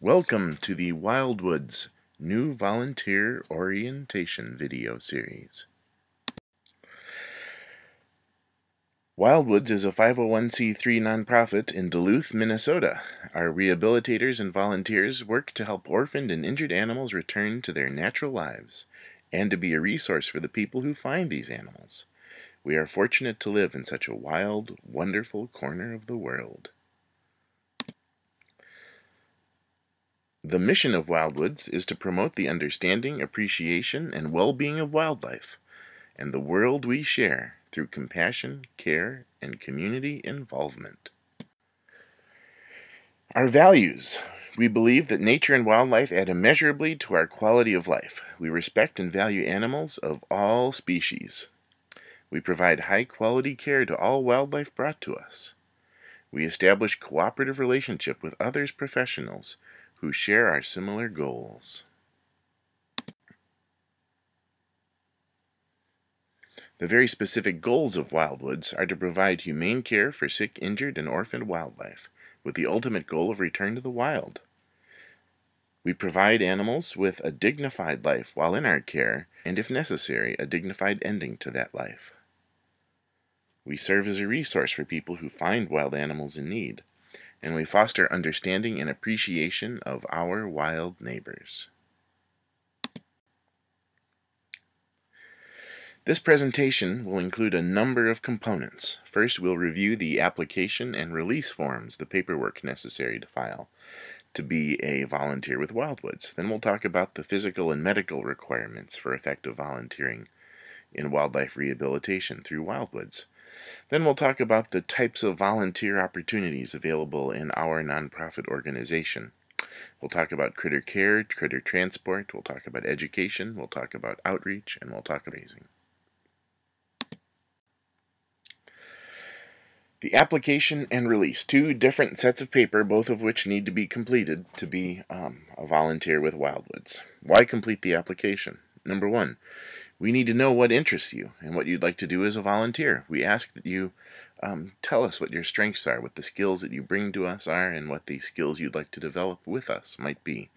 Welcome to the Wildwoods New Volunteer Orientation video series. Wildwoods is a 501c3 nonprofit in Duluth, Minnesota. Our rehabilitators and volunteers work to help orphaned and injured animals return to their natural lives and to be a resource for the people who find these animals. We are fortunate to live in such a wild, wonderful corner of the world. The mission of Wildwoods is to promote the understanding, appreciation, and well-being of wildlife and the world we share through compassion, care, and community involvement. Our values. We believe that nature and wildlife add immeasurably to our quality of life. We respect and value animals of all species. We provide high-quality care to all wildlife brought to us. We establish cooperative relationship with others professionals who share our similar goals. The very specific goals of Wildwoods are to provide humane care for sick, injured, and orphaned wildlife, with the ultimate goal of return to the wild. We provide animals with a dignified life while in our care, and if necessary, a dignified ending to that life. We serve as a resource for people who find wild animals in need, and we foster understanding and appreciation of our wild neighbors. This presentation will include a number of components. First, we'll review the application and release forms, the paperwork necessary to file to be a volunteer with Wildwoods. Then we'll talk about the physical and medical requirements for effective volunteering in wildlife rehabilitation through Wildwoods. Then we'll talk about the types of volunteer opportunities available in our nonprofit organization. We'll talk about critter care, critter transport, we'll talk about education, we'll talk about outreach, and we'll talk about raising. The application and release, two different sets of paper, both of which need to be completed to be a volunteer with Wildwoods. Why complete the application? Number one, we need to know what interests you and what you'd like to do as a volunteer. We ask that you tell us what your strengths are, what the skills that you bring to us are, and what the skills you'd like to develop with us might be.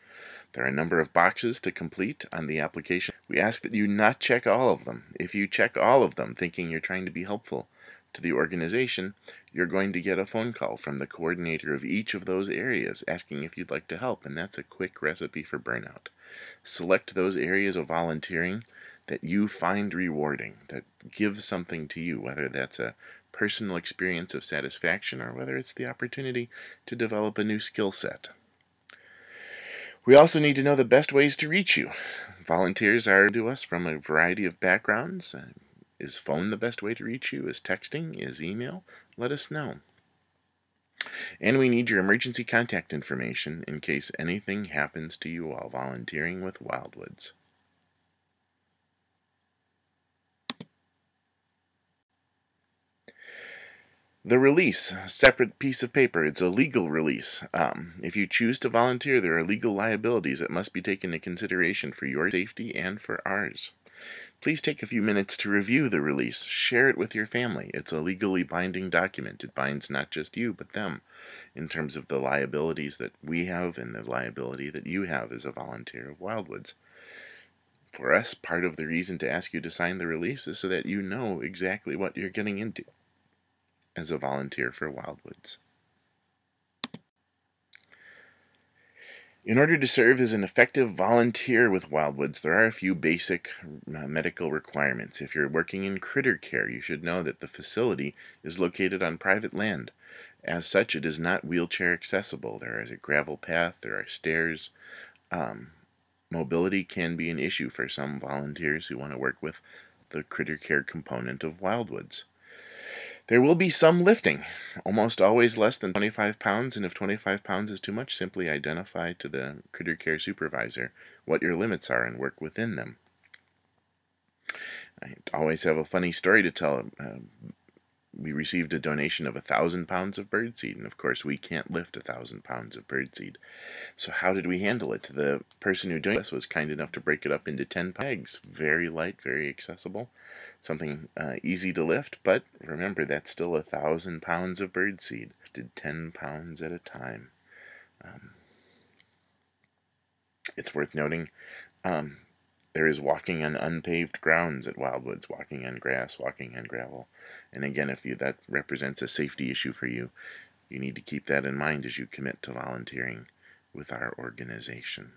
There are a number of boxes to complete on the application. We ask that you not check all of them. If you check all of them thinking you're trying to be helpful to the organization, you're going to get a phone call from the coordinator of each of those areas asking if you'd like to help, and that's a quick recipe for burnout. Select those areas of volunteering that you find rewarding, that give something to you, whether that's a personal experience of satisfaction or whether it's the opportunity to develop a new skill set. We also need to know the best ways to reach you. Volunteers are to us from a variety of backgrounds. Is phone the best way to reach you? Is texting? Is email? Let us know. And we need your emergency contact information in case anything happens to you while volunteering with Wildwoods. The release, a separate piece of paper. It's a legal release. If you choose to volunteer, there are legal liabilities that must be taken into consideration for your safety and for ours. Please take a few minutes to review the release. Share it with your family. It's a legally binding document. It binds not just you, but them, in terms of the liabilities that we have and the liability that you have as a volunteer of Wildwoods. For us, part of the reason to ask you to sign the release is so that you know exactly what you're getting into as a volunteer for Wildwoods. In order to serve as an effective volunteer with Wildwoods, there are a few basic medical requirements. If you're working in critter care, you should know that the facility is located on private land. As such, it is not wheelchair accessible. There is a gravel path, there are stairs. Mobility can be an issue for some volunteers who want to work with the critter care component of Wildwoods. There will be some lifting, almost always less than 25 pounds, and if 25 pounds is too much, simply identify to the critter care supervisor what your limits are and work within them. I always have a funny story to tell. We received a donation of 1,000 pounds of birdseed, and of course we can't lift 1,000 pounds of birdseed. So how did we handle it? The person who donated us was kind enough to break it up into 10 bags. Very light, very accessible, something easy to lift, but remember that's still 1,000 pounds of birdseed. Did 10 pounds at a time. It's worth noting um, there is walking on unpaved grounds at Wildwoods, walking on grass, walking on gravel. And again, if that represents a safety issue for you, you need to keep that in mind as you commit to volunteering with our organization.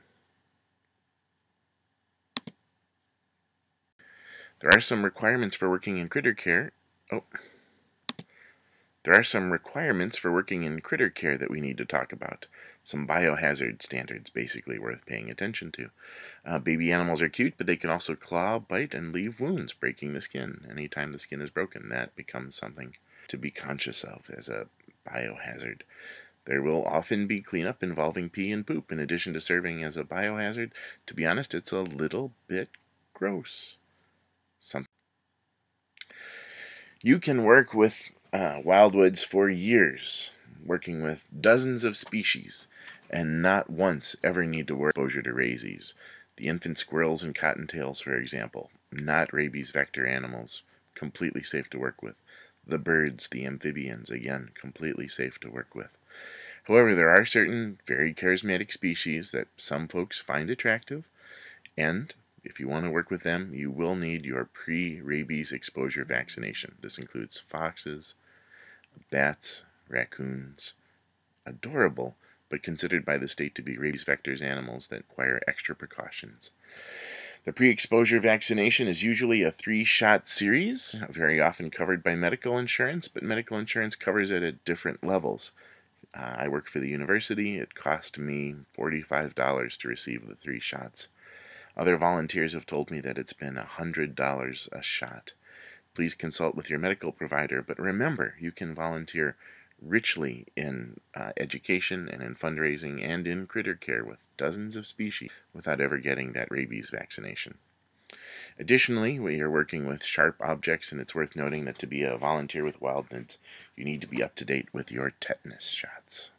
There are some requirements for working in critter care. Oh, there are some requirements for working in critter care that we need to talk about. Some biohazard standards, basically, worth paying attention to. Baby animals are cute, but they can also claw, bite, and leave wounds, breaking the skin. Anytime the skin is broken, that becomes something to be conscious of as a biohazard. There will often be cleanup involving pee and poop, in addition to serving as a biohazard. To be honest, it's a little bit gross. You can work with wildwoods for years, working with dozens of species, and not once ever need to worry about exposure to rabies. The infant squirrels and cottontails, for example, not rabies vector animals, completely safe to work with. The birds, the amphibians, again, completely safe to work with. However, there are certain very charismatic species that some folks find attractive, and if you want to work with them, you will need your pre-rabies exposure vaccination. This includes foxes, bats, raccoons, adorable, but considered by the state to be rabies vectors animals that require extra precautions. The pre-exposure vaccination is usually a 3-shot series, very often covered by medical insurance, but medical insurance covers it at different levels. I work for the university. It cost me $45 to receive the 3 shots. Other volunteers have told me that it's been $100 a shot. Please consult with your medical provider, but remember, you can volunteer richly in education and in fundraising and in critter care with dozens of species without ever getting that rabies vaccination. Additionally, we are working with sharp objects, and it's worth noting that to be a volunteer with Wildwoods, you need to be up to date with your tetanus shots.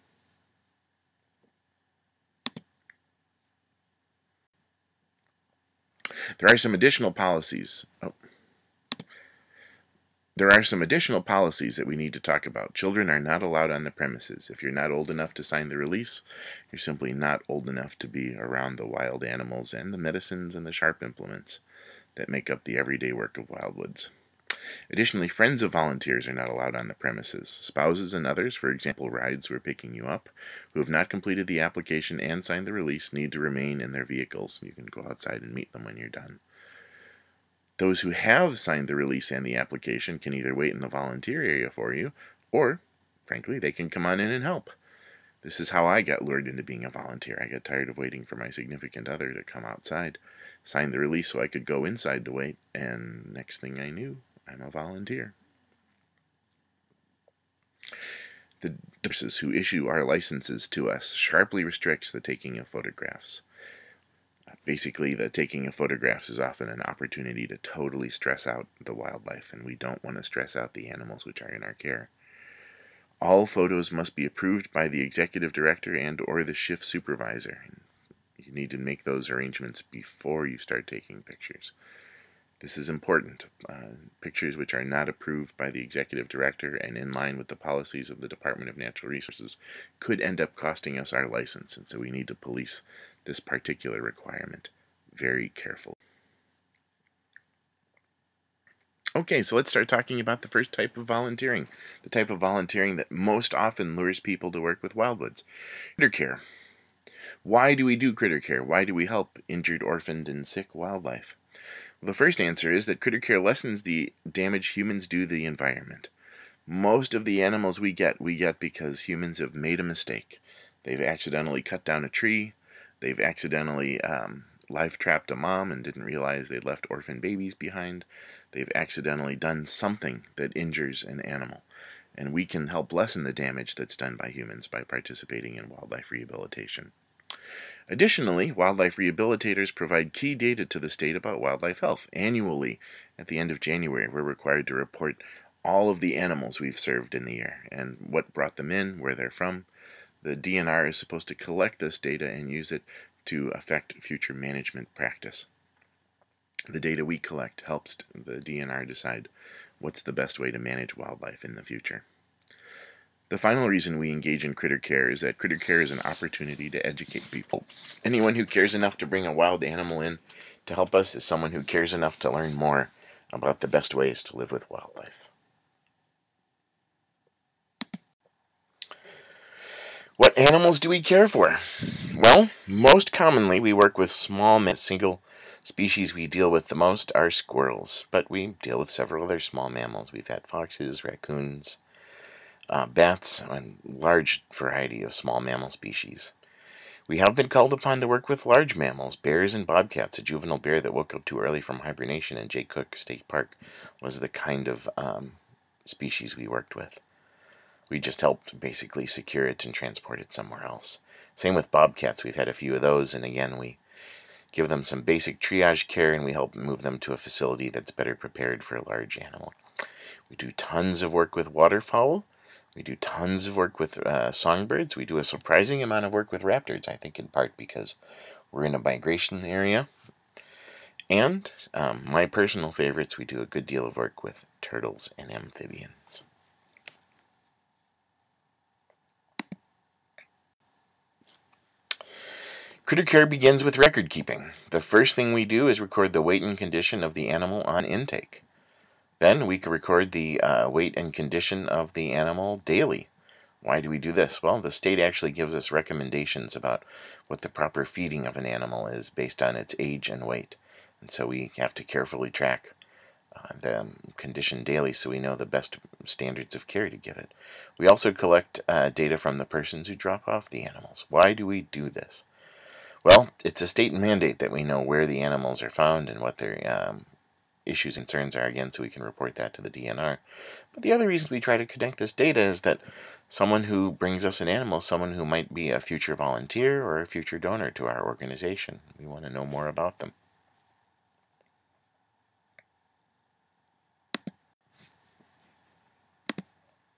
There are some additional policies. There are some additional policies that we need to talk about. Children are not allowed on the premises. If you're not old enough to sign the release, you're simply not old enough to be around the wild animals and the medicines and the sharp implements that make up the everyday work of Wildwoods. Additionally, friends of volunteers are not allowed on the premises. Spouses and others, for example, rides who are picking you up, who have not completed the application and signed the release, need to remain in their vehicles. You can go outside and meet them when you're done. Those who have signed the release and the application can either wait in the volunteer area for you, or, frankly, they can come on in and help. This is how I got lured into being a volunteer. I got tired of waiting for my significant other to come outside, signed the release so I could go inside to wait, and next thing I knew, I'm a volunteer. The nurses who issue our licenses to us sharply restricts the taking of photographs. Basically, the taking of photographs is often an opportunity to totally stress out the wildlife, and we don't want to stress out the animals which are in our care. All photos must be approved by the executive director and or the shift supervisor. You need to make those arrangements before you start taking pictures. This is important. Pictures which are not approved by the executive director and in line with the policies of the Department of Natural Resources could end up costing us our license, and so we need to police this particular requirement very carefully. Okay, so let's start talking about the first type of volunteering, the type of volunteering that most often lures people to work with Wildwoods. Critter care. Why do we do critter care? Why do we help injured, orphaned, and sick wildlife? Well, the first answer is that critter care lessens the damage humans do to the environment. Most of the animals we get because humans have made a mistake. They've accidentally cut down a tree. They've accidentally live trapped a mom and didn't realize they'd left orphan babies behind. They've accidentally done something that injures an animal. And we can help lessen the damage that's done by humans by participating in wildlife rehabilitation. Additionally, wildlife rehabilitators provide key data to the state about wildlife health. Annually, at the end of January, we're required to report all of the animals we've served in the year and what brought them in, where they're from. The DNR is supposed to collect this data and use it to affect future management practice. The data we collect helps the DNR decide what's the best way to manage wildlife in the future. The final reason we engage in critter care is that critter care is an opportunity to educate people. Anyone who cares enough to bring a wild animal in to help us is someone who cares enough to learn more about the best ways to live with wildlife. What animals do we care for? Well, most commonly we work with small mammals. Single species we deal with the most are squirrels, but we deal with several other small mammals. We've had foxes, raccoons, bats, and a large variety of small mammal species. We have been called upon to work with large mammals, bears and bobcats. A juvenile bear that woke up too early from hibernation in Jay Cook State Park was the kind of species we worked with. We just helped basically secure it and transport it somewhere else. Same with bobcats. We've had a few of those, and again, we give them some basic triage care, and we help move them to a facility that's better prepared for a large animal. We do tons of work with waterfowl. We do tons of work with songbirds. We do a surprising amount of work with raptors, I think in part because we're in a migration area. And my personal favorites, we do a good deal of work with turtles and amphibians. Critter care begins with record keeping. The first thing we do is record the weight and condition of the animal on intake. Then we can record the weight and condition of the animal daily. Why do we do this? Well, the state actually gives us recommendations about what the proper feeding of an animal is based on its age and weight. And so we have to carefully track the condition daily so we know the best standards of care to give it. We also collect data from the persons who drop off the animals. Why do we do this? Well, it's a state mandate that we know where the animals are found and what their issues and concerns are, again, so we can report that to the DNR. But the other reason we try to connect this data is that someone who brings us an animal is someone who might be a future volunteer or a future donor to our organization. We want to know more about them.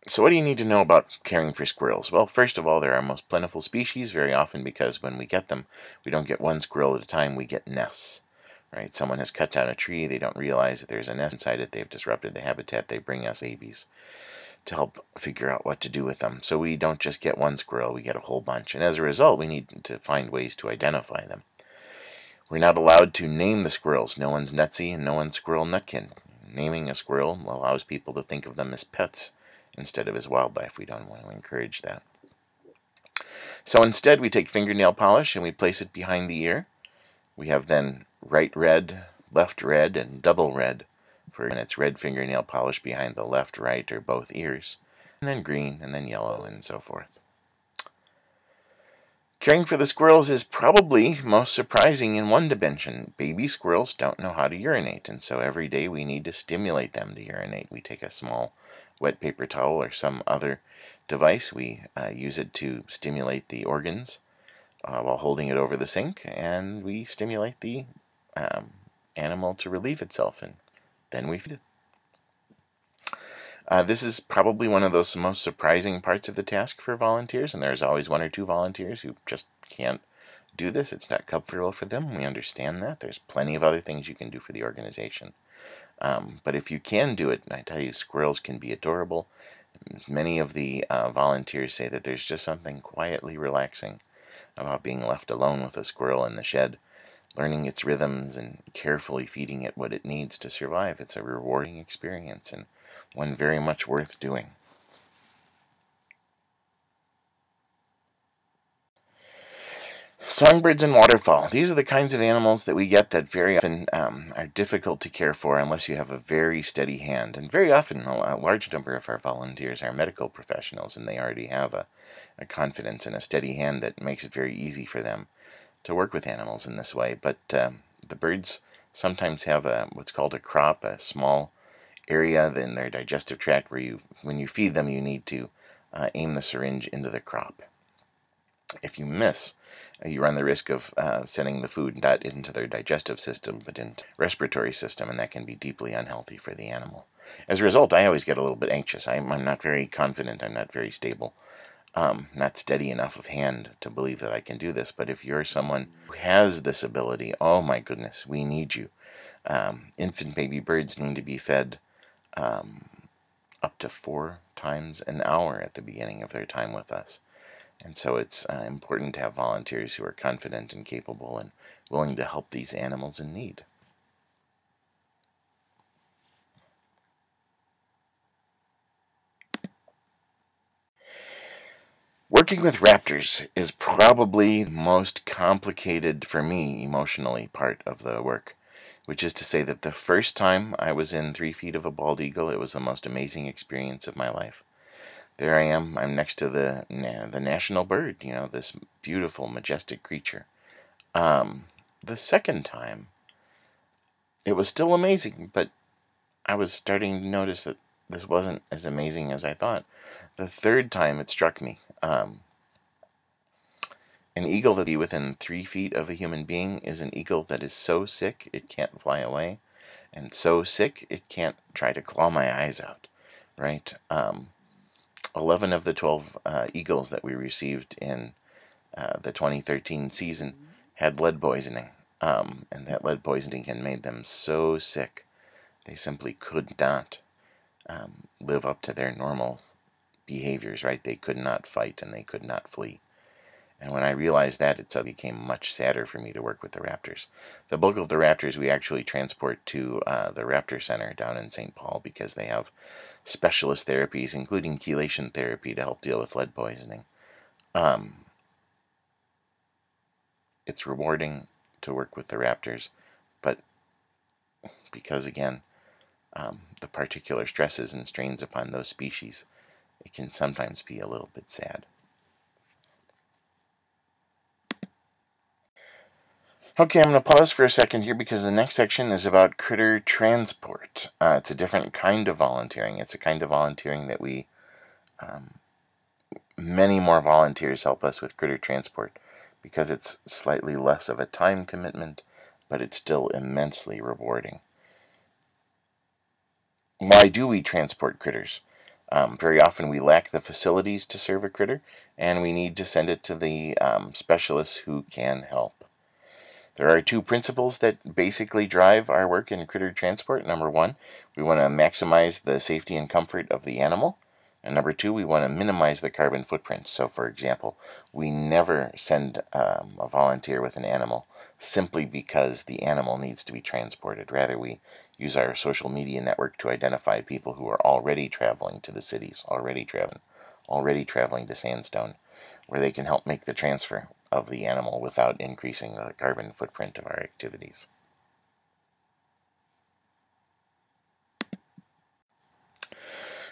So what do you need to know about caring for squirrels? Well, first of all, they're our most plentiful species, very often because when we get them, we don't get one squirrel at a time, we get nests. Right? Someone has cut down a tree, they don't realize that there's a nest inside it, they've disrupted the habitat, they bring us babies to help figure out what to do with them. So we don't just get one squirrel, we get a whole bunch. And as a result, we need to find ways to identify them. We're not allowed to name the squirrels. No one's Nutsy and no one's Squirrel Nutkin. Naming a squirrel allows people to think of them as pets instead of as wildlife. We don't want to encourage that. So instead, we take fingernail polish and we place it behind the ear. We have then right red, left red, and double red and it's red fingernail polish behind the left, right, or both ears, and then green, and then yellow, and so forth. Caring for the squirrels is probably most surprising in one dimension. Baby squirrels don't know how to urinate, and so every day we need to stimulate them to urinate. We take a small wet paper towel or some other device. We use it to stimulate the organs while holding it over the sink, and we stimulate the animal to relieve itself, and then we feed it. This is probably one of those most surprising parts of the task for volunteers, and there's always one or two volunteers who just can't do this. It's not comfortable for them. We understand that. There's plenty of other things you can do for the organization. But if you can do it, I tell you, squirrels can be adorable. Many of the volunteers say that there's just something quietly relaxing about being left alone with a squirrel in the shed, learning its rhythms and carefully feeding it what it needs to survive. It's a rewarding experience and one very much worth doing. Songbirds and waterfowl. These are the kinds of animals that we get that very often are difficult to care for unless you have a very steady hand. And very often, a large number of our volunteers are medical professionals, and they already have a confidence and a steady hand that makes it very easy for them to work with animals in this way. But the birds sometimes have what's called a crop, a small area in their digestive tract where when you feed them, you need to aim the syringe into the crop. If you miss, you run the risk of sending the food not into their digestive system, but into the respiratory system, and that can be deeply unhealthy for the animal. As a result, I always get a little bit anxious. I'm not very confident. I'm not very stable. Not steady enough of hand to believe that I can do this. But if you're someone who has this ability, oh my goodness, we need you. Infant baby birds need to be fed up to 4 times an hour at the beginning of their time with us. And so it's important to have volunteers who are confident and capable and willing to help these animals in need. Working with raptors is probably the most complicated for me emotionally part of the work, which is to say that the first time I was in 3 feet of a bald eagle, it was the most amazing experience of my life. There I am, I'm next to the national bird, this beautiful, majestic creature. The second time, it was still amazing, but I was starting to notice that this wasn't as amazing as I thought. The third time, it struck me. An eagle that be within 3 feet of a human being is an eagle that is so sick it can't fly away, and so sick it can't try to claw my eyes out, right? 11 of the 12 eagles that we received in the 2013 season had lead poisoning, and that lead poisoning had made them so sick they simply could not live up to their normal behaviors, right? They could not fight and they could not flee. And when I realized that, it suddenly became much sadder for me to work with the raptors. The bulk of the raptors we actually transport to the Raptor Center down in St. Paul because they have specialist therapies, including chelation therapy, to help deal with lead poisoning. It's rewarding to work with the raptors, but because, again, the particular stresses and strains upon those species, it can sometimes be a little bit sad. Okay, I'm going to pause for a second here because the next section is about critter transport. It's a different kind of volunteering. It's a kind of volunteering that many more volunteers help us with critter transport because it's slightly less of a time commitment, but it's still immensely rewarding. Why do we transport critters? Very often we lack the facilities to serve a critter, and we need to send it to the specialists who can help. There are 2 principles that basically drive our work in critter transport. Number 1, we want to maximize the safety and comfort of the animal. And number 2, we want to minimize the carbon footprint. So, for example, we never send a volunteer with an animal simply because the animal needs to be transported. Rather, we use our social media network to identify people who are already traveling to the cities, already traveling to Sandstone, where they can help make the transfer of the animal without increasing the carbon footprint of our activities.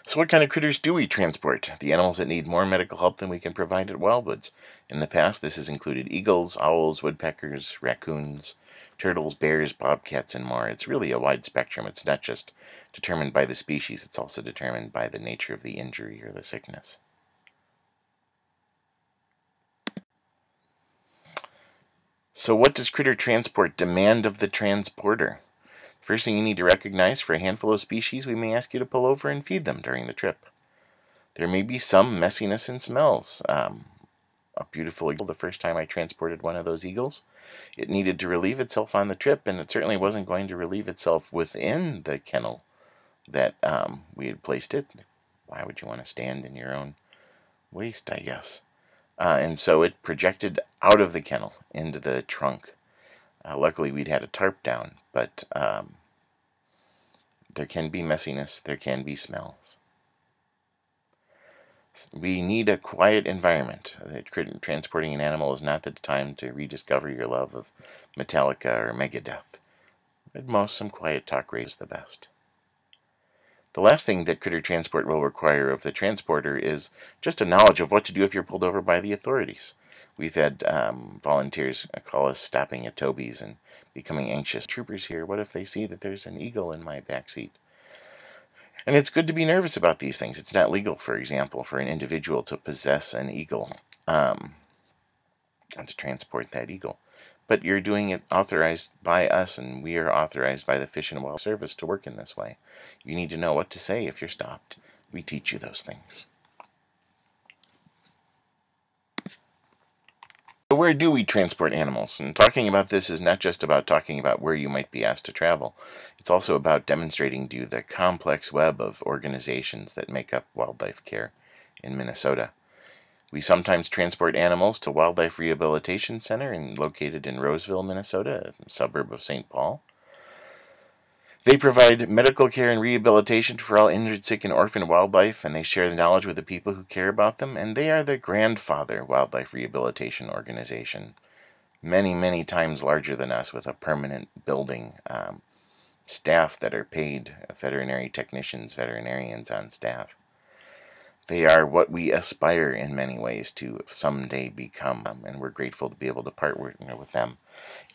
So what kind of critters do we transport? The animals that need more medical help than we can provide at Wildwoods. In the past, this has included eagles, owls, woodpeckers, raccoons, turtles, bears, bobcats, and more. It's really a wide spectrum. It's not just determined by the species, it's also determined by the nature of the injury or the sickness. So what does critter transport demand of the transporter? First thing you need to recognize, for a handful of species, we may ask you to pull over and feed them during the trip. There may be some messiness and smells. A beautiful eagle, the first time I transported one of those eagles, it needed to relieve itself on the trip, and it certainly wasn't going to relieve itself within the kennel that we had placed it. Why would you want to stand in your own waste, I guess? And so it projected out of the kennel into the trunk. Luckily, we'd had a tarp down, but there can be messiness, there can be smells. We need a quiet environment. Transporting an animal is not the time to rediscover your love of Metallica or Megadeth. At most, some quiet talk radio is the best. The last thing that critter transport will require of the transporter is just a knowledge of what to do if you're pulled over by the authorities. We've had volunteers call us stopping at Toby's and becoming anxious. Troopers here, what if they see that there's an eagle in my back seat? And it's good to be nervous about these things. It's not legal, for example, for an individual to possess an eagle and to transport that eagle. But you're doing it authorized by us, and we are authorized by the Fish and Wildlife Service to work in this way. You need to know what to say if you're stopped. We teach you those things. where do we transport animals? And talking about this is not just about talking about where you might be asked to travel. It's also about demonstrating to you the complex web of organizations that make up wildlife care in Minnesota. We sometimes transport animals to Wildlife Rehabilitation Center located in Roseville, Minnesota, a suburb of St. Paul. They provide medical care and rehabilitation for all injured, sick, and orphaned wildlife, and they share the knowledge with the people who care about them, and they are the grandfather wildlife rehabilitation organization, many, many times larger than us, with a permanent building, staff that are paid, veterinary technicians, veterinarians on staff. They are what we aspire in many ways to someday become, and we're grateful to be able to partner with them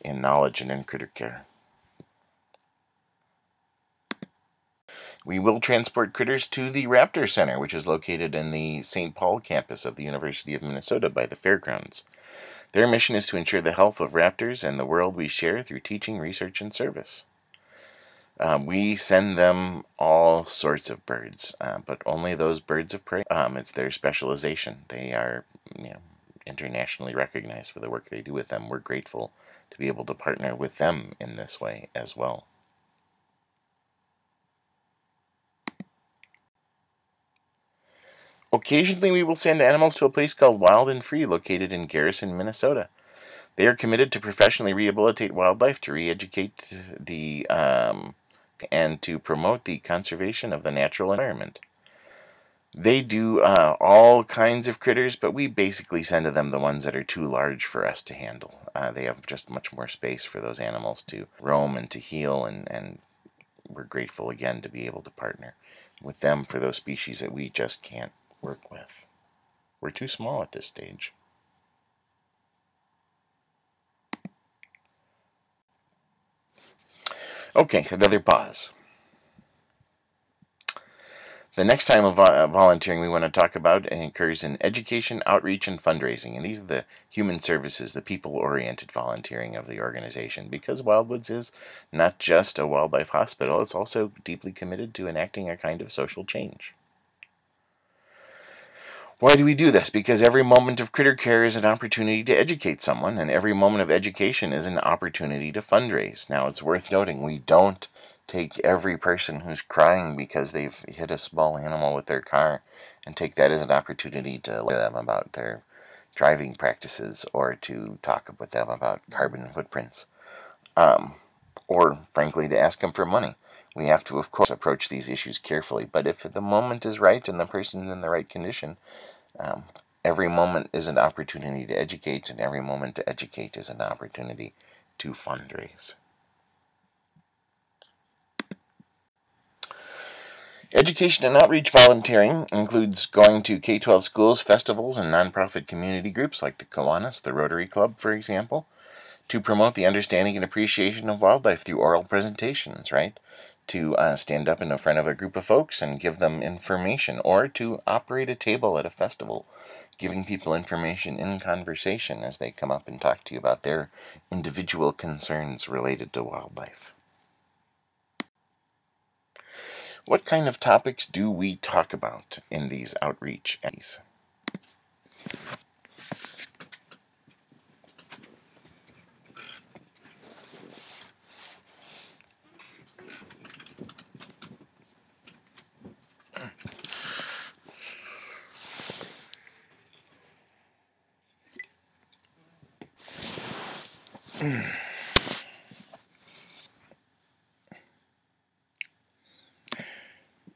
in knowledge and in critter care. We will transport critters to the Raptor Center, which is located in the St. Paul campus of the University of Minnesota by the fairgrounds. Their mission is to ensure the health of raptors and the world we share through teaching, research, and service. We send them all sorts of birds, but only those birds of prey. It's their specialization. They are, internationally recognized for the work they do with them. We're grateful to be able to partner with them in this way as well. Occasionally, we will send animals to a place called Wild and Free, located in Garrison, Minnesota. They are committed to professionally rehabilitate wildlife, to re-educate and to promote the conservation of the natural environment. They do all kinds of critters, but we basically send to them the ones that are too large for us to handle. They have just much more space for those animals to roam and to heal, and we're grateful again to be able to partner with them for those species that we just can't work with. We're too small at this stage. Okay, another pause. The next time of volunteering we want to talk about occurs in education, outreach, and fundraising. And these are the human services, the people-oriented volunteering of the organization. Because Wildwoods is not just a wildlife hospital, it's also deeply committed to enacting a kind of social change. Why do we do this? Because every moment of critter care is an opportunity to educate someone, and every moment of education is an opportunity to fundraise. Now, it's worth noting we don't take every person who's crying because they've hit a small animal with their car and take that as an opportunity to let them about their driving practices or to talk with them about carbon footprints, or frankly to ask them for money. We have to, of course, approach these issues carefully, but if the moment is right and the person's in the right condition, every moment is an opportunity to educate, and every moment to educate is an opportunity to fundraise. Education and outreach volunteering includes going to K-12 schools, festivals, and nonprofit community groups like the Kiwanis, the Rotary Club, for example, to promote the understanding and appreciation of wildlife through oral presentations, right? To stand up in front of a group of folks and give them information, or to operate a table at a festival, giving people information in conversation as they come up and talk to you about their individual concerns related to wildlife. What kind of topics do we talk about in these outreach activities?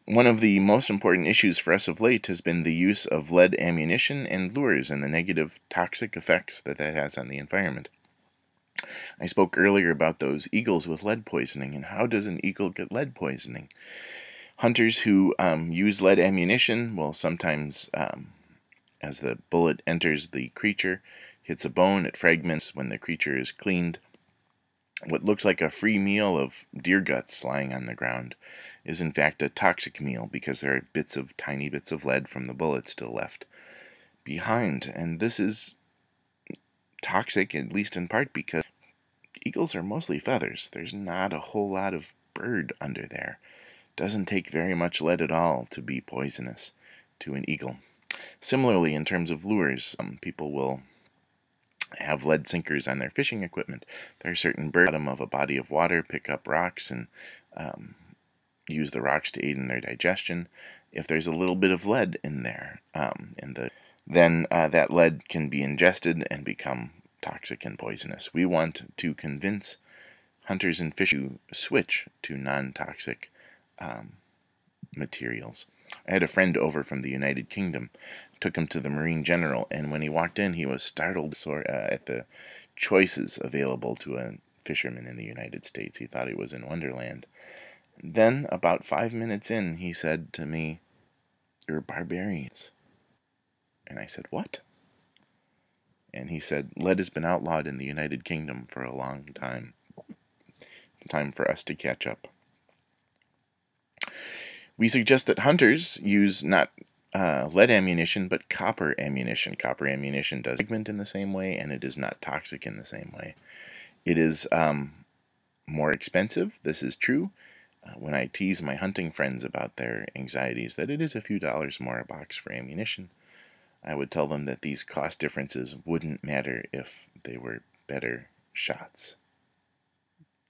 One of the most important issues for us of late has been the use of lead ammunition and lures and the negative toxic effects that has on the environment. I spoke earlier about those eagles with lead poisoning, and how does an eagle get lead poisoning? Hunters who use lead ammunition will sometimes, as the bullet enters the creature, hits a bone, it fragments. When the creature is cleaned, what looks like a free meal of deer guts lying on the ground is in fact a toxic meal, because there are tiny bits of lead from the bullet still left behind. And this is toxic, at least in part, because eagles are mostly feathers. There's not a whole lot of bird under there. Doesn't take very much lead at all to be poisonous to an eagle. Similarly, in terms of lures, people will have lead sinkers on their fishing equipment. There are certain birds at the bottom of a body of water pick up rocks and use the rocks to aid in their digestion. If there's a little bit of lead in there, then that lead can be ingested and become toxic and poisonous. We want to convince hunters and fishers to switch to non-toxic materials. I had a friend over from the United Kingdom, took him to the Marine General, and when he walked in, he was startled at the choices available to a fisherman in the United States. He thought he was in Wonderland. Then, about 5 minutes in, he said to me, "You're barbarians." And I said, "What?" And he said, "Lead has been outlawed in the United Kingdom for a long time. Time for us to catch up." We suggest that hunters use not lead ammunition, but copper ammunition. Copper ammunition does pigment in the same way, and it is not toxic in the same way. It is more expensive, this is true. When I tease my hunting friends about their anxieties that it is a few dollars more a box for ammunition, I would tell them that these cost differences wouldn't matter if they were better shots.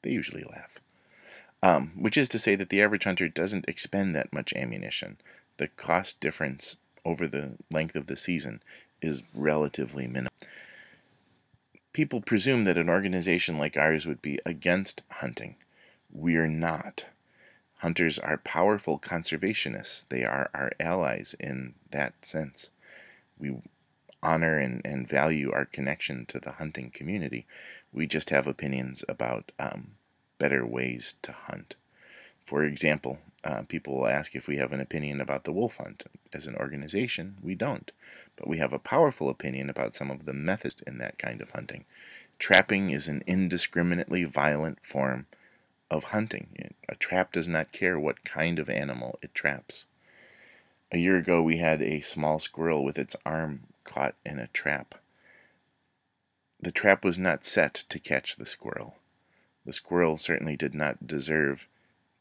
They usually laugh. Which is to say that the average hunter doesn't expend that much ammunition. The cost difference over the length of the season is relatively minimal. People presume that an organization like ours would be against hunting. We're not. Hunters are powerful conservationists. They are our allies in that sense. We honor and value our connection to the hunting community. We just have opinions about better ways to hunt. For example, people will ask if we have an opinion about the wolf hunt. As an organization, we don't. But we have a powerful opinion about some of the methods in that kind of hunting. Trapping is an indiscriminately violent form of hunting. A trap does not care what kind of animal it traps. A year ago, we had a small squirrel with its arm caught in a trap. The trap was not set to catch the squirrel. The squirrel certainly did not deserve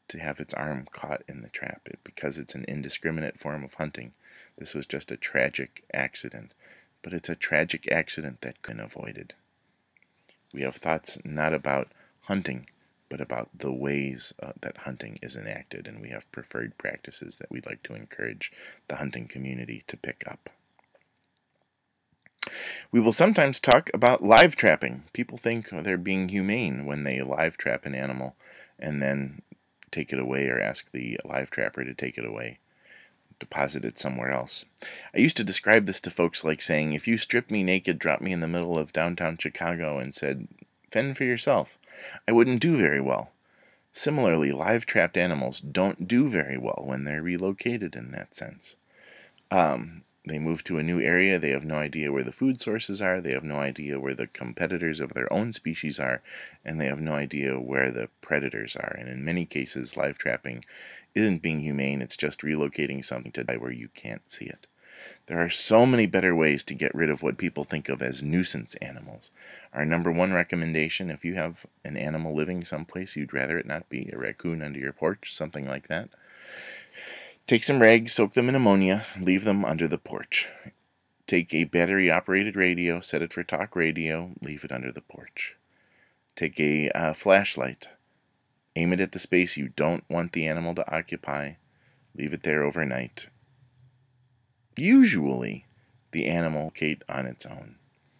to have its arm caught in the trap. Because it's an indiscriminate form of hunting, this was just a tragic accident. But it's a tragic accident that could have been avoided. We have thoughts not about hunting, but about the ways that hunting is enacted, and we have preferred practices that we'd like to encourage the hunting community to pick up. We will sometimes talk about live trapping. People think they're being humane when they live trap an animal and then take it away or ask the live trapper to take it away, deposit it somewhere else. I used to describe this to folks like saying, if you stripped me naked, dropped me in the middle of downtown Chicago, and said, "Fend for yourself," I wouldn't do very well. Similarly, live trapped animals don't do very well when they're relocated in that sense. They move to a new area, they have no idea where the food sources are, they have no idea where the competitors of their own species are, and they have no idea where the predators are. And in many cases, live trapping isn't being humane, it's just relocating something to die where you can't see it. There are so many better ways to get rid of what people think of as nuisance animals. Our number one recommendation, if you have an animal living someplace you'd rather it not be, a raccoon under your porch, something like that, take some rags, soak them in ammonia, leave them under the porch. Take a battery-operated radio, set it for talk radio, leave it under the porch. Take a flashlight, aim it at the space you don't want the animal to occupy, leave it there overnight. Usually, the animal will locate on its own.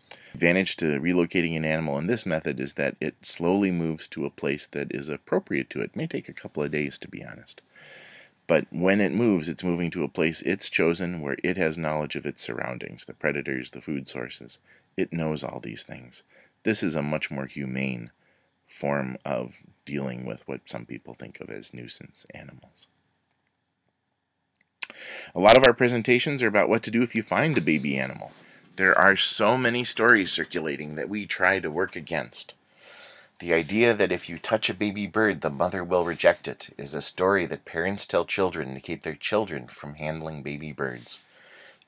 The advantage to relocating an animal in this method is that it slowly moves to a place that is appropriate to it. It may take a couple of days, to be honest. But when it moves, it's moving to a place it's chosen where it has knowledge of its surroundings, the predators, the food sources. It knows all these things. This is a much more humane form of dealing with what some people think of as nuisance animals. A lot of our presentations are about what to do if you find a baby animal. There are so many stories circulating that we try to work against. The idea that if you touch a baby bird, the mother will reject it is a story that parents tell children to keep their children from handling baby birds.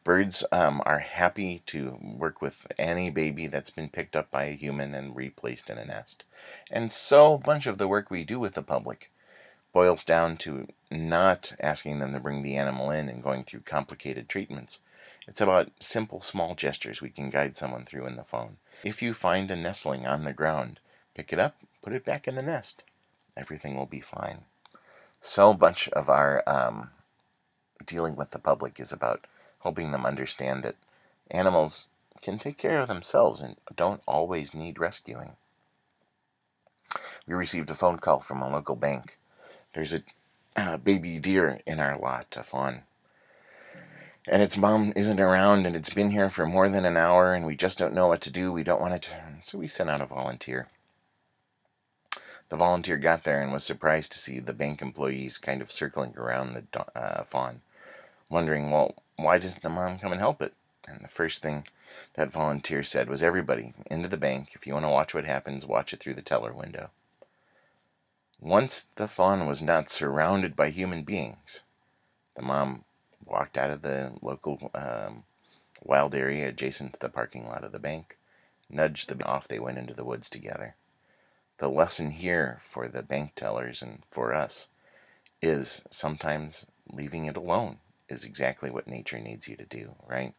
Birds are happy to work with any baby that's been picked up by a human and replaced in a nest. And so much of the work we do with the public boils down to not asking them to bring the animal in and going through complicated treatments. It's about simple, small gestures we can guide someone through in the phone. If you find a nestling on the ground, pick it up, put it back in the nest. Everything will be fine. So much of our dealing with the public is about helping them understand that animals can take care of themselves and don't always need rescuing. We received a phone call from a local bank. There's a baby deer in our lot, a fawn. And its mom isn't around, and it's been here for more than an hour, and we just don't know what to do. We don't want it to. So we sent out a volunteer. The volunteer got there and was surprised to see the bank employees kind of circling around the fawn, wondering, well, why doesn't the mom come and help it? And the first thing that volunteer said was, everybody, into the bank. If you want to watch what happens, watch it through the teller window. Once the fawn was not surrounded by human beings, the mom walked out of the local wild area adjacent to the parking lot of the bank, nudged them off. They went into the woods together. The lesson here for the bank tellers and for us is sometimes leaving it alone is exactly what nature needs you to do, right?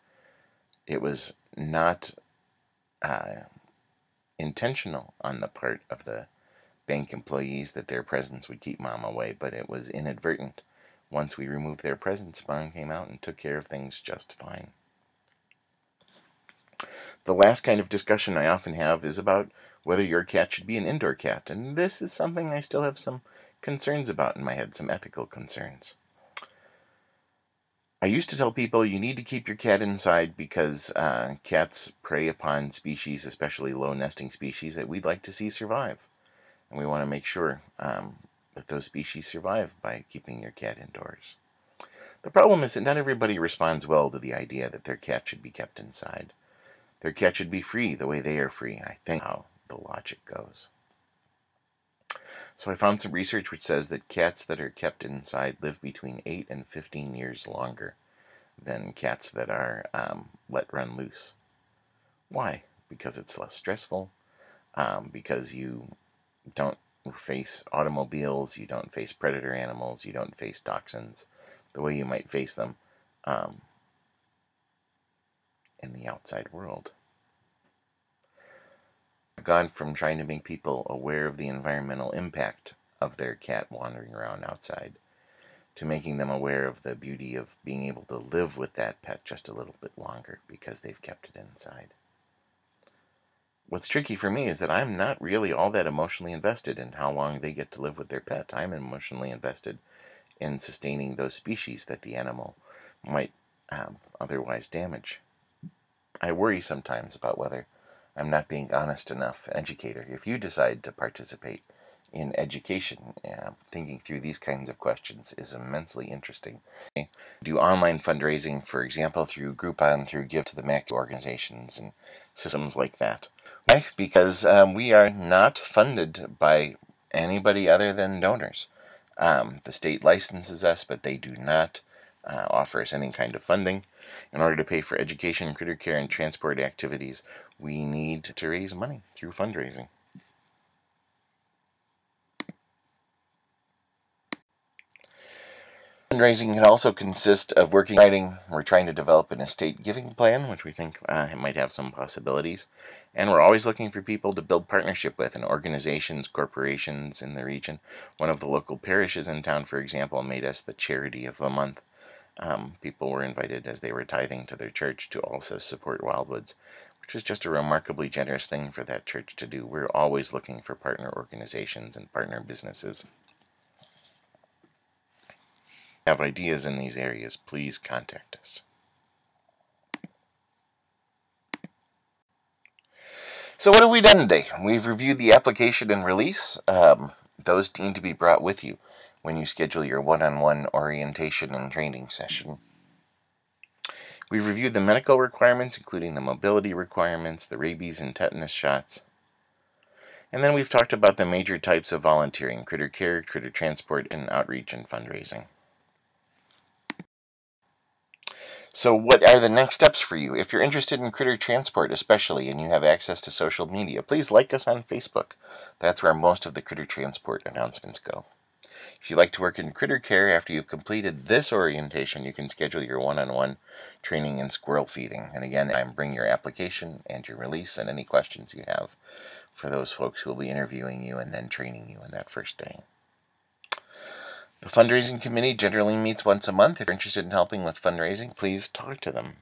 It was not intentional on the part of the bank employees that their presence would keep Mom away, but it was inadvertent. Once we removed their presence, Mom came out and took care of things just fine. The last kind of discussion I often have is about whether your cat should be an indoor cat, and this is something I still have some concerns about in my head, some ethical concerns. I used to tell people you need to keep your cat inside because cats prey upon species, especially low nesting species, that we'd like to see survive. And we want to make sure that those species survive by keeping your cat indoors. The problem is that not everybody responds well to the idea that their cat should be kept inside. Their cat should be free the way they are free, I think how the logic goes. So I found some research which says that cats that are kept inside live between 8 and 15 years longer than cats that are let run loose. Why? Because it's less stressful, because you don't face automobiles, you don't face predator animals, you don't face toxins the way you might face them in the outside world. I've gone from trying to make people aware of the environmental impact of their cat wandering around outside to making them aware of the beauty of being able to live with that pet just a little bit longer because they've kept it inside. What's tricky for me is that I'm not really all that emotionally invested in how long they get to live with their pet. I'm emotionally invested in sustaining those species that the animal might otherwise damage. I worry sometimes about whether I'm not being honest enough educator. If you decide to participate in education, thinking through these kinds of questions is immensely interesting. Do online fundraising, for example, through Groupon, through Give to the Mac organizations and systems like that. Why? Because we are not funded by anybody other than donors. The state licenses us, but they do not offer us any kind of funding. In order to pay for education, critter care, and transport activities, we need to raise money through fundraising. Fundraising can also consist of writing. We're trying to develop an estate giving plan, which we think might have some possibilities. And we're always looking for people to build partnership with, and organizations, corporations in the region. One of the local parishes in town, for example, made us the charity of the month. People were invited as they were tithing to their church to also support Wildwoods, which was just a remarkably generous thing for that church to do. We're always looking for partner organizations and partner businesses. If you have ideas in these areas, please contact us. So what have we done today? We've reviewed the application and release. Those need to be brought with you when you schedule your one-on-one orientation and training session. We've reviewed the medical requirements, including the mobility requirements, the rabies and tetanus shots. And then we've talked about the major types of volunteering: critter care, critter transport, and outreach and fundraising. So what are the next steps for you? If you're interested in critter transport especially, and you have access to social media, please like us on Facebook. That's where most of the critter transport announcements go. If you'd like to work in critter care after you've completed this orientation, you can schedule your one-on-one training in squirrel feeding. And again, bring your application and your release and any questions you have for those folks who will be interviewing you and then training you in that first day. The fundraising committee generally meets once a month. If you're interested in helping with fundraising, please talk to them.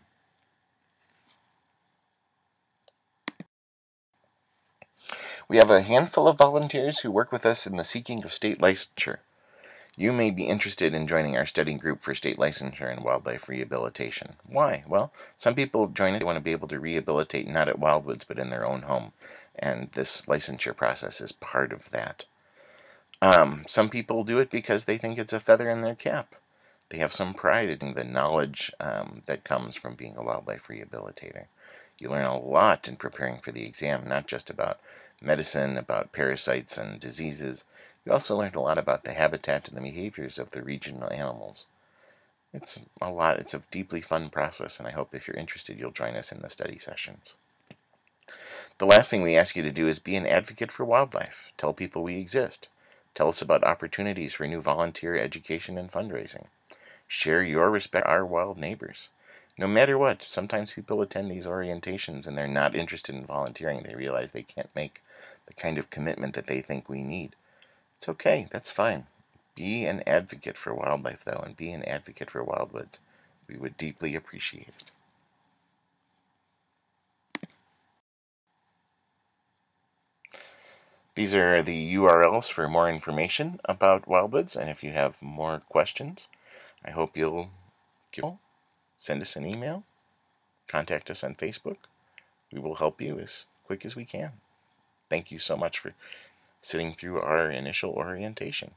We have a handful of volunteers who work with us in the seeking of state licensure. You may be interested in joining our study group for state licensure in wildlife rehabilitation. Why? Well, some people join it, they want to be able to rehabilitate not at Wildwoods but in their own home, and this licensure process is part of that. Some people do it because they think it's a feather in their cap. They have some pride in the knowledge that comes from being a wildlife rehabilitator. You learn a lot in preparing for the exam, not just about medicine, about parasites and diseases. You also learned a lot about the habitat and the behaviors of the regional animals. It's a lot. It's a deeply fun process, and I hope if you're interested, you'll join us in the study sessions. The last thing we ask you to do is be an advocate for wildlife. Tell people we exist. Tell us about opportunities for new volunteer education and fundraising. Share your respect for our wild neighbors. No matter what, sometimes people attend these orientations and they're not interested in volunteering. They realize they can't make the kind of commitment that they think we need. It's okay, that's fine. Be an advocate for wildlife, though, and be an advocate for Wildwoods. We would deeply appreciate it. These are the URLs for more information about Wildwoods, and if you have more questions, I hope you'll send us an email, contact us on Facebook. We will help you as quick as we can. Thank you so much for sitting through our initial orientation.